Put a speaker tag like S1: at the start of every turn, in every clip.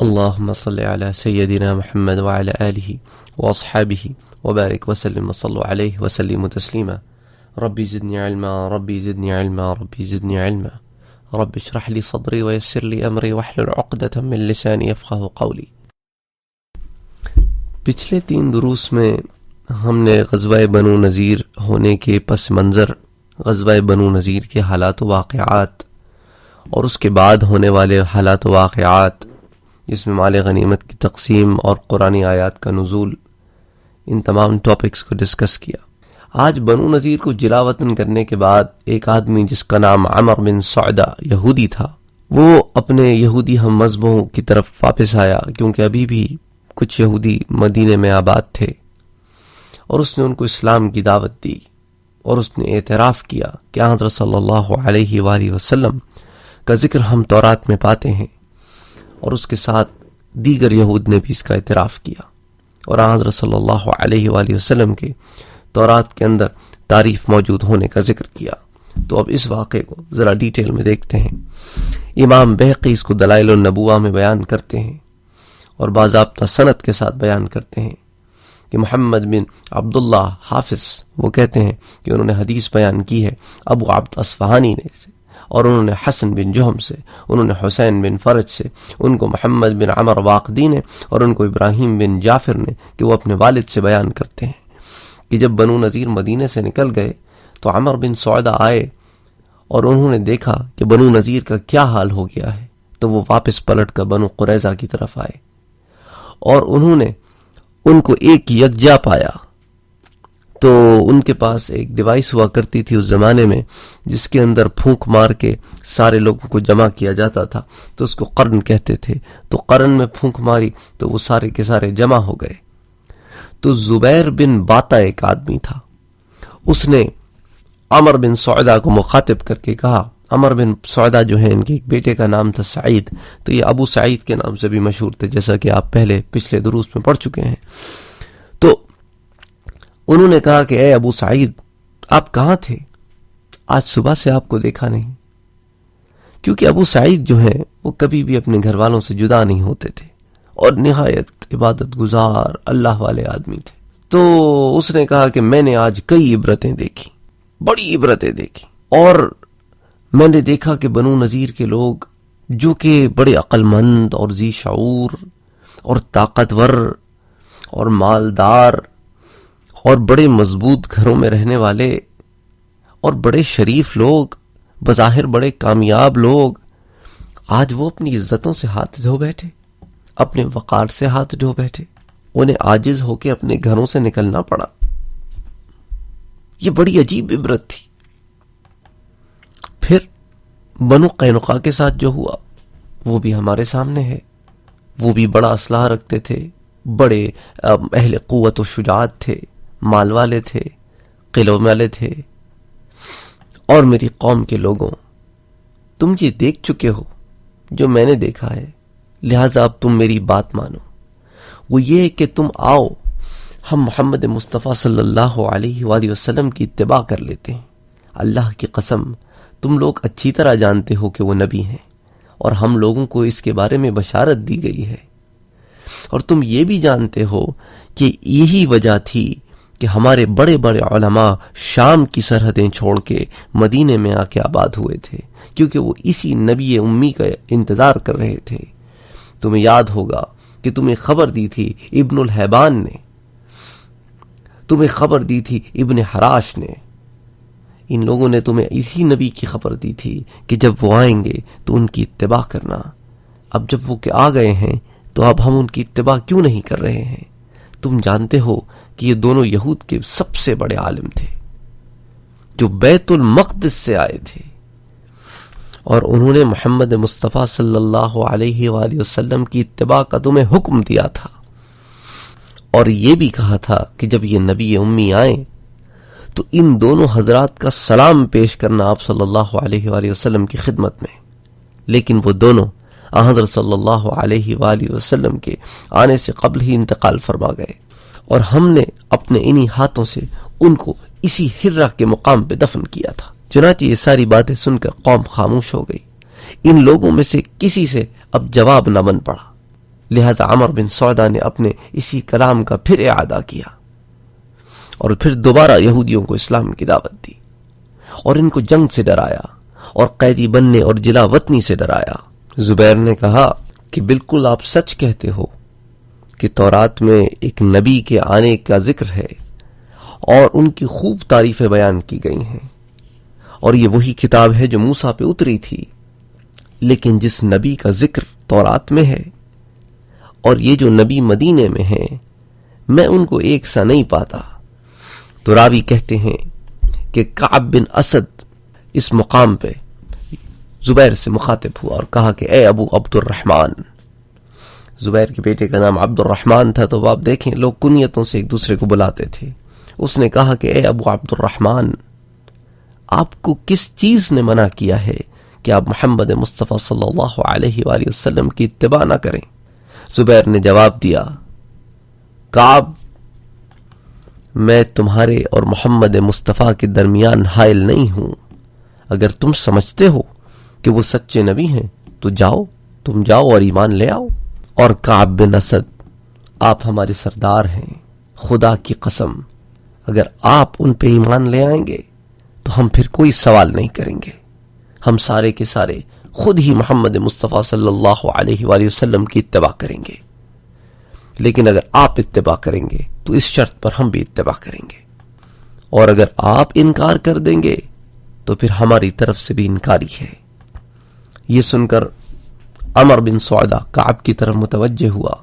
S1: اللهم صل على سيدنا محمد وعلى آله وأصحابه وبارك وسلم وصلوا عليه وسلموا تسليما. ربي زدني علما ربي زدني علما ربي زدني علما رب اشرح لي صدري ويسر لي أمري واحلل عقدة من لساني يفقه قولي. پچھلے 3 دروس میں ہم نے غزوہ بنو نذیر ہونے کے پس منظر، غزوہ بنو نذیر کے حالات و واقعات اور اس کے بعد ہونے والے حالات و واقعات، جس میں مال غنیمت کی تقسیم اور قرآنی آیات کا نزول، ان تمام ٹاپکس کو ڈسکس کیا. آج بنو نذیر کو جلا وطن کرنے کے بعد ایک آدمی جس کا نام عمر بن سعدہ یہودی تھا، وہ اپنے یہودی ہم مذہبوں کی طرف واپس آیا، کیونکہ ابھی بھی کچھ یہودی مدینے میں آباد تھے، اور اس نے ان کو اسلام کی دعوت دی اور اس نے اعتراف کیا کہ حضرت صلی اللہ علیہ وآلہ وسلم کا ذکر ہم تورات میں پاتے ہیں، اور اس کے ساتھ دیگر یہود نے بھی اس کا اعتراف کیا اور حضرت صلی اللہ علیہ وآلہ وسلم کے تورات کے اندر تعریف موجود ہونے کا ذکر کیا. تو اب اس واقعے کو ذرا ڈیٹیل میں دیکھتے ہیں. امام بہقی اس کو دلائل النبوہ میں بیان کرتے ہیں اور باضابطہ سند کے ساتھ بیان کرتے ہیں کہ محمد بن عبداللہ حافظ وہ کہتے ہیں کہ انہوں نے حدیث بیان کی ہے ابو عبد اصفہانی نے سے، اور انہوں نے حسن بن جہم سے، انہوں نے حسین بن فرج سے، ان کو محمد بن عمر واقدی نے، اور ان کو ابراہیم بن جعفر نے، کہ وہ اپنے والد سے بیان کرتے ہیں کہ جب بنو نذیر مدینے سے نکل گئے تو عمر بن سعدہ آئے اور انہوں نے دیکھا کہ بنو نذیر کا کیا حال ہو گیا ہے، تو وہ واپس پلٹ کر بنو قریظہ کی طرف آئے اور انہوں نے ان کو ایک یکجا پایا. تو ان کے پاس ایک ڈیوائس ہوا کرتی تھی اس زمانے میں جس کے اندر پھونک مار کے سارے لوگوں کو جمع کیا جاتا تھا، تو اس کو قرن کہتے تھے. تو قرن میں پھونک ماری تو وہ سارے کے سارے جمع ہو گئے. تو زبیر بن باتا ایک آدمی تھا، اس نے عمر بن سعدہ کو مخاطب کر کے کہا، عمر بن سعدہ جو ہیں ان کے ایک بیٹے کا نام تھا سعید، تو یہ ابو سعید کے نام سے بھی مشہور تھے، جیسا کہ آپ پچھلے دروس میں پڑھ چکے ہیں. تو انہوں نے کہا کہ اے ابو سعید، آپ کہاں تھے؟ آج صبح سے آپ کو دیکھا نہیں. کیونکہ ابو سعید جو ہیں وہ کبھی بھی اپنے گھر والوں سے جدا نہیں ہوتے تھے اور نہایت عبادت گزار اللہ والے آدمی تھے. تو اس نے کہا کہ میں نے آج کئی عبرتیں دیکھی، بڑی عبرتیں دیکھی، اور میں نے دیکھا کہ بنو نذیر کے لوگ جو کہ بڑے عقل مند اور ذی شعور اور طاقتور اور مالدار اور بڑے مضبوط گھروں میں رہنے والے اور بڑے شریف لوگ، بظاہر بڑے کامیاب لوگ، آج وہ اپنی عزتوں سے ہاتھ دھو بیٹھے، اپنے وقار سے ہاتھ دھو بیٹھے، انہیں عاجز ہو کے اپنے گھروں سے نکلنا پڑا. یہ بڑی عجیب عبرت تھی. پھر بنو قینقاع کے ساتھ جو ہوا وہ بھی ہمارے سامنے ہے. وہ بھی بڑا اسلحہ رکھتے تھے، بڑے اہل قوت و شجاعت تھے، مال والے تھے، قلعوں والے تھے. اور میری قوم کے لوگوں، تم یہ دیکھ چکے ہو جو میں نے دیکھا ہے، لہٰذا اب تم میری بات مانو. وہ یہ کہ تم آؤ، ہم محمد مصطفیٰ صلی اللہ علیہ وآلہ وسلم کی اتباع کر لیتے ہیں. اللہ کی قسم، تم لوگ اچھی طرح جانتے ہو کہ وہ نبی ہیں، اور ہم لوگوں کو اس کے بارے میں بشارت دی گئی ہے. اور تم یہ بھی جانتے ہو کہ یہی وجہ تھی کہ ہمارے بڑے بڑے علماء شام کی سرحدیں چھوڑ کے مدینے میں آ کے آباد ہوئے تھے، کیونکہ وہ اسی نبی امی کا انتظار کر رہے تھے. تمہیں یاد ہوگا کہ تمہیں خبر دی تھی ابن الحیبان نے، تمہیں خبر دی تھی ابن حراش نے. ان لوگوں نے تمہیں اسی نبی کی خبر دی تھی کہ جب وہ آئیں گے تو ان کی اتباع کرنا. اب جب وہ کہ آ گئے ہیں تو اب ہم ان کی اتباع کیوں نہیں کر رہے ہیں؟ تم جانتے ہو کہ یہ دونوں یہود کے سب سے بڑے عالم تھے جو بیت المقدس سے آئے تھے، اور انہوں نے محمد مصطفیٰ صلی اللہ علیہ وآلہ وسلم کی اتباع کا تمہیں حکم دیا تھا، اور یہ بھی کہا تھا کہ جب یہ نبی امی آئیں تو ان دونوں حضرات کا سلام پیش کرنا آپ صلی اللہ علیہ وآلہ وسلم کی خدمت میں. لیکن وہ دونوں حضرت صلی اللہ علیہ وآلہ وسلم کے آنے سے قبل ہی انتقال فرما گئے، اور ہم نے اپنے انہی ہاتھوں سے ان کو اسی ہرہ کے مقام پہ دفن کیا تھا. چنانچہ یہ ساری باتیں سن کر قوم خاموش ہو گئی. ان لوگوں میں سے کسی سے اب جواب نہ بن پڑا. لہذا عمر بن سعدہ نے اپنے اسی کلام کا پھر اعادہ کیا اور پھر دوبارہ یہودیوں کو اسلام کی دعوت دی اور ان کو جنگ سے ڈرایا اور قیدی بننے اور جلا وطنی سے ڈرایا۔ زبیر نے کہا کہ بالکل آپ سچ کہتے ہو کہ تورات میں ایک نبی کے آنے کا ذکر ہے اور ان کی خوب تعریفیں بیان کی گئی ہیں، اور یہ وہی کتاب ہے جو موسیٰ پہ اتری تھی، لیکن جس نبی کا ذکر تورات میں ہے اور یہ جو نبی مدینے میں ہیں، میں ان کو ایک سا نہیں پاتا۔ تو راوی کہتے ہیں کہ کعب بن اسد اس مقام پہ زبیر سے مخاطب ہوا اور کہا کہ اے ابو عبد الرحمن، زبیر کے بیٹے کا نام عبد الرحمن تھا، تو آپ دیکھیں لوگ کنیتوں سے ایک دوسرے کو بلاتے تھے۔ اس نے کہا کہ اے ابو عبد الرحمن، آپ کو کس چیز نے منع کیا ہے کہ آپ محمد مصطفیٰ صلی اللہ علیہ وآلہ وسلم کی اتباع نہ کریں؟ زبیر نے جواب دیا، کعب، میں تمہارے اور محمد مصطفیٰ کے درمیان حائل نہیں ہوں۔ اگر تم سمجھتے ہو کہ وہ سچے نبی ہیں تو تم جاؤ اور ایمان لے آؤ۔ اور کعب بن اسد، آپ ہمارے سردار ہیں، خدا کی قسم اگر آپ ان پہ ایمان لے آئیں گے تو ہم پھر کوئی سوال نہیں کریں گے، ہم سارے کے سارے خود ہی محمد مصطفیٰ صلی اللہ علیہ وآلہ وسلم کی اتباع کریں گے، لیکن اگر آپ اتباع کریں گے تو اس شرط پر ہم بھی اتباع کریں گے، اور اگر آپ انکار کر دیں گے تو پھر ہماری طرف سے بھی انکاری ہے۔ یہ سن کر عمر بن سعدہ کعب کی طرف متوجہ ہوا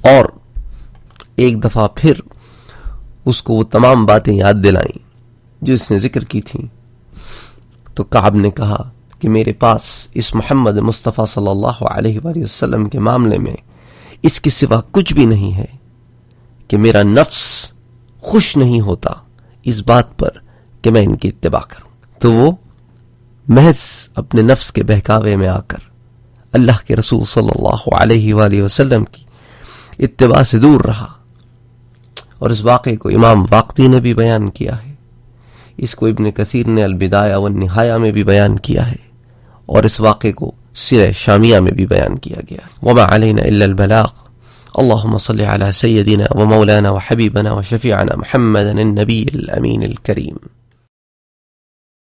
S1: اور ایک دفعہ پھر اس کو وہ تمام باتیں یاد دلائیں جو اس نے ذکر کی تھیں۔ تو کعب نے کہا کہ میرے پاس اس محمد مصطفیٰ صلی اللہ علیہ وآلہ وسلم کے معاملے میں اس کے سوا کچھ بھی نہیں ہے کہ میرا نفس خوش نہیں ہوتا اس بات پر کہ میں ان کی اتباع کروں۔ تو وہ محض اپنے نفس کے بہکاوے میں آ کر اللہ کے رسول صلی اللہ علیہ وآلہ وسلم کی اتباع سے دور رہا، اور اس واقعے کو امام واقدی نے بھی بیان کیا ہے، اس کو ابن کثیر نے البدایہ والنہایہ میں بھی بیان کیا ہے، اور اس واقعے کو سیرہ شامیہ میں بھی بیان کیا گیا۔ وما علینا الا البلاغ، اللہم صلی علی سیدنا ومولانا وحبیبنا وشفیعنا محمد النبی الامین الکریم۔